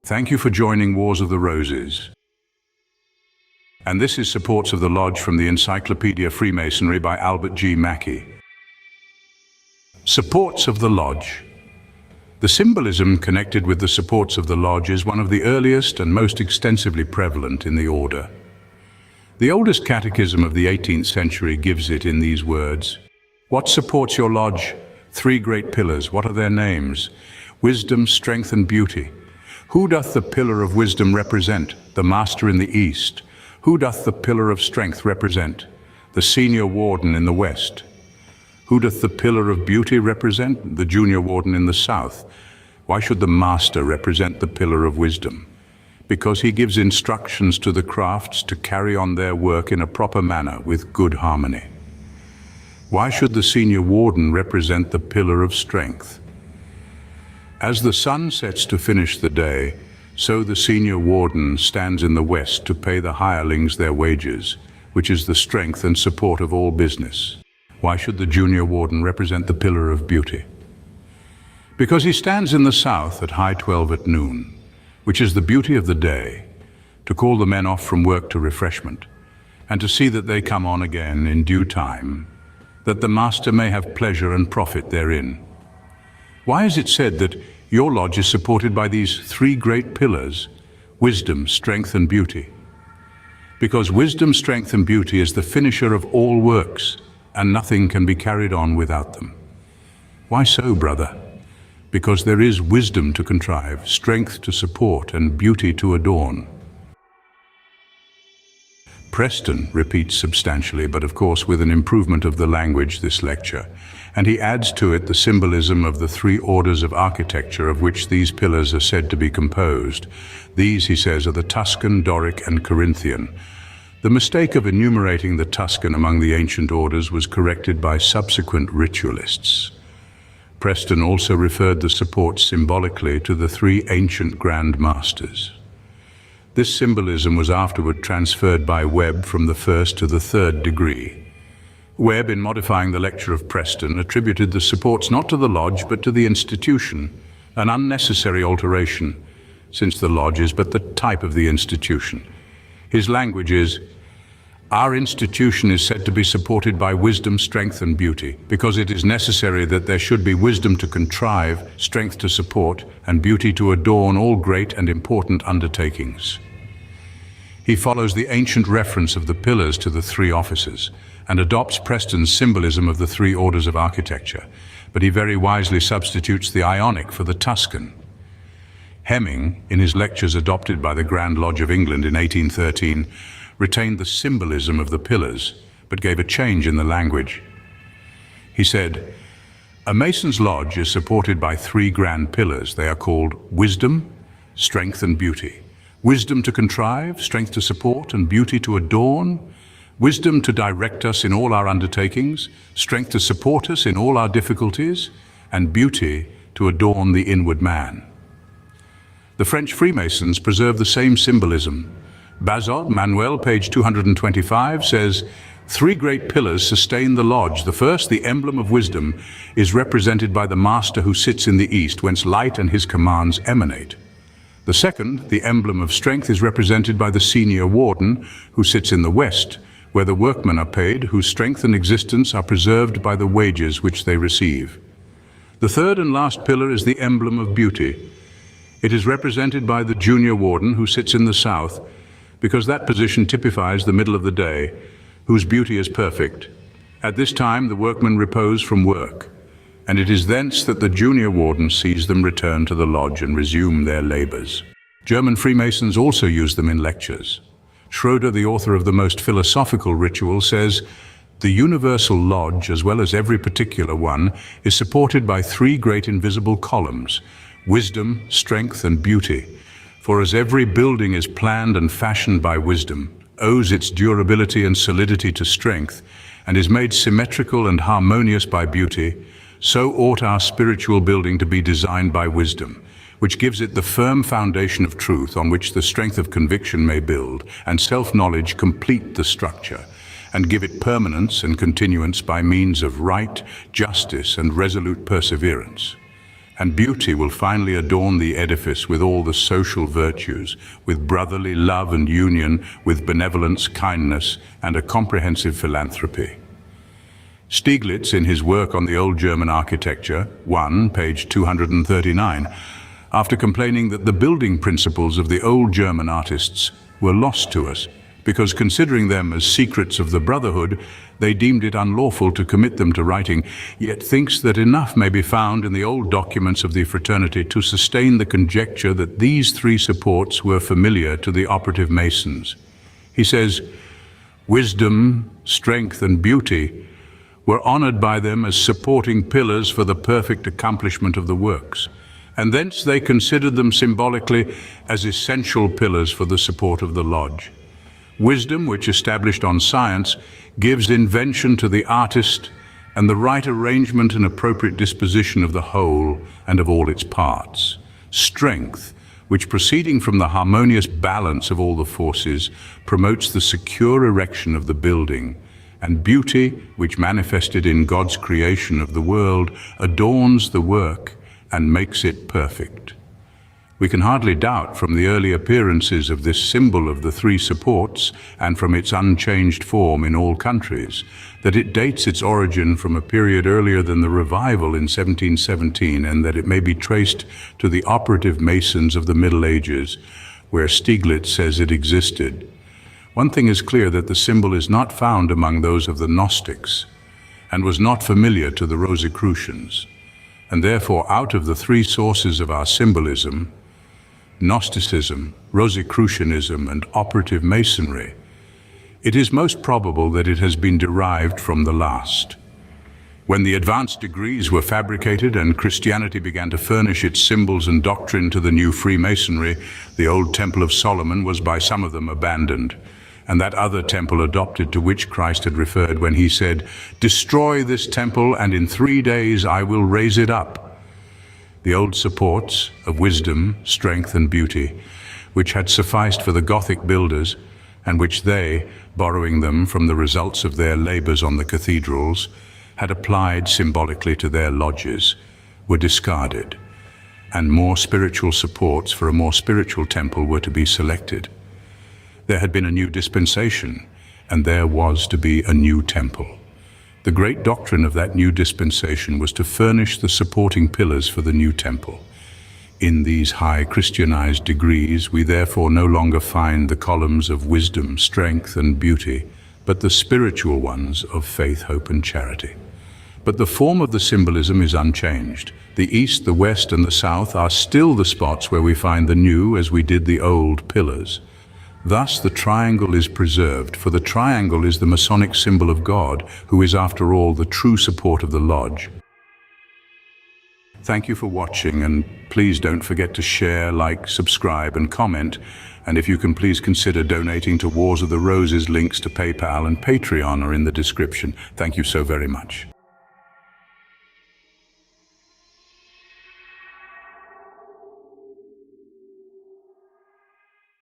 Thank you for joining Wars of the Roses. And this is Supports of the Lodge from the Encyclopedia of Freemasonry by Albert G. Mackey. Supports of the Lodge. The symbolism connected with the supports of the Lodge is one of the earliest and most extensively prevalent in the order. The oldest Catechism of the 18th century gives it in these words: "What supports your lodge? 3 great pillars. What are their names? Wisdom, strength, and beauty. Who doth the pillar of wisdom represent? The master in the east. Who doth the pillar of strength represent? The senior warden in the west. Who doth the pillar of beauty represent? The junior warden in the south. Why should the master represent the pillar of wisdom? Because he gives instructions to the crafts to carry on their work in a proper manner with good harmony. Why should the senior warden represent the pillar of strength? As the sun sets to finish the day, so the senior warden stands in the west to pay the hirelings their wages, which is the strength and support of all business. Why should the junior warden represent the pillar of beauty? Because he stands in the south at high 12 at noon, which is the beauty of the day, to call the men off from work to refreshment, and to see that they come on again in due time, that the master may have pleasure and profit therein. Why is it said that your lodge is supported by these 3 great pillars: wisdom, strength, and beauty? Because wisdom, strength, and beauty is the finisher of all works, and nothing can be carried on without them. Why so, brother? Because there is wisdom to contrive, strength to support, and beauty to adorn. Preston repeats substantially, but of course with an improvement of the language, this lecture, and he adds to it the symbolism of the 3 orders of architecture of which these pillars are said to be composed. These, he says, are the Tuscan, Doric, and Corinthian. The mistake of enumerating the Tuscan among the ancient orders was corrected by subsequent ritualists. Preston also referred the supports symbolically to the 3 ancient Grand Masters. This symbolism was afterward transferred by Webb from the 1st to the 3rd degree. Webb, in modifying the lecture of Preston, attributed the supports not to the lodge but to the institution, an unnecessary alteration, since the lodge is but the type of the institution. His language is, "Our institution is said to be supported by wisdom, strength, and beauty, because it is necessary that there should be wisdom to contrive, strength to support, and beauty to adorn all great and important undertakings." He follows the ancient reference of the pillars to the 3 offices, and adopts Preston's symbolism of the 3 orders of architecture, but he very wisely substitutes the Ionic for the Tuscan. Hemming, in his lectures adopted by the Grand Lodge of England in 1813, retained the symbolism of the pillars, but gave a change in the language. He said, "A Mason's lodge is supported by 3 grand pillars. They are called wisdom, strength, and beauty. Wisdom to contrive, strength to support, and beauty to adorn. Wisdom to direct us in all our undertakings, strength to support us in all our difficulties, and beauty to adorn the inward man." The French Freemasons preserve the same symbolism. Bazot, Manuel, page 225, says, 3 great pillars sustain the lodge. The first, the emblem of wisdom, is represented by the master who sits in the east, whence light and his commands emanate. The second, the emblem of strength, is represented by the senior warden, who sits in the west, where the workmen are paid, whose strength and existence are preserved by the wages which they receive. The third and last pillar is the emblem of beauty. It is represented by the junior warden, who sits in the south, because that position typifies the middle of the day, whose beauty is perfect. At this time the workmen repose from work, and it is thence that the junior warden sees them return to the lodge and resume their labors. German Freemasons also use them in lectures. Schroeder, the author of the most philosophical ritual, says, "The universal lodge, as well as every particular one, is supported by 3 great invisible columns: wisdom, strength, and beauty. For as every building is planned and fashioned by wisdom, owes its durability and solidity to strength, and is made symmetrical and harmonious by beauty, so ought our spiritual building to be designed by wisdom, which gives it the firm foundation of truth on which the strength of conviction may build, and self-knowledge complete the structure, and give it permanence and continuance by means of right, justice, and resolute perseverance. and beauty will finally adorn the edifice with all the social virtues, with brotherly love and union, with benevolence, kindness, and a comprehensive philanthropy. Stieglitz, in his work on the Old German Architecture, 1, page 239, after complaining that the building principles of the old German artists were lost to us, because considering them as secrets of the brotherhood, they deemed it unlawful to commit them to writing, yet thinks that enough may be found in the old documents of the fraternity to sustain the conjecture that these three supports were familiar to the operative Masons. He says, wisdom, strength, and beauty were honored by them as supporting pillars for the perfect accomplishment of the works, and thence they considered them symbolically as essential pillars for the support of the lodge. Wisdom, which established on science, gives invention to the artist and the right arrangement and appropriate disposition of the whole and of all its parts. Strength, which proceeding from the harmonious balance of all the forces, promotes the secure erection of the building, and beauty, which manifested in God's creation of the world, adorns the work and makes it perfect. We can hardly doubt from the early appearances of this symbol of the three supports and from its unchanged form in all countries that it dates its origin from a period earlier than the revival in 1717, and that it may be traced to the operative Masons of the Middle Ages, where Stieglitz says it existed. One thing is clear, that the symbol is not found among those of the Gnostics and was not familiar to the Rosicrucians, and therefore out of the three sources of our symbolism, Gnosticism, Rosicrucianism, and operative Masonry, it is most probable that it has been derived from the last. When the advanced degrees were fabricated and Christianity began to furnish its symbols and doctrine to the new Freemasonry, the old Temple of Solomon was by some of them abandoned, and that other temple adopted to which Christ had referred when he said, "Destroy this temple, and in 3 days I will raise it up." The old supports of wisdom, strength, and beauty, which had sufficed for the Gothic builders, and which they, borrowing them from the results of their labors on the cathedrals, had applied symbolically to their lodges, were discarded, and more spiritual supports for a more spiritual temple were to be selected. There had been a new dispensation, and there was to be a new temple. The great doctrine of that new dispensation was to furnish the supporting pillars for the new temple. In these high Christianized degrees, we therefore no longer find the columns of wisdom, strength, and beauty, but the spiritual ones of faith, hope, and charity. But the form of the symbolism is unchanged. The east, the west, and the south are still the spots where we find the new, as we did the old, pillars. Thus the triangle is preserved, for the triangle is the Masonic symbol of God, who is after all the true support of the lodge. Thank you for watching, and please don't forget to share, like, subscribe, and comment. And if you can, please consider donating to Wars of the Roses. Links to PayPal and Patreon are in the description. Thank you so very much.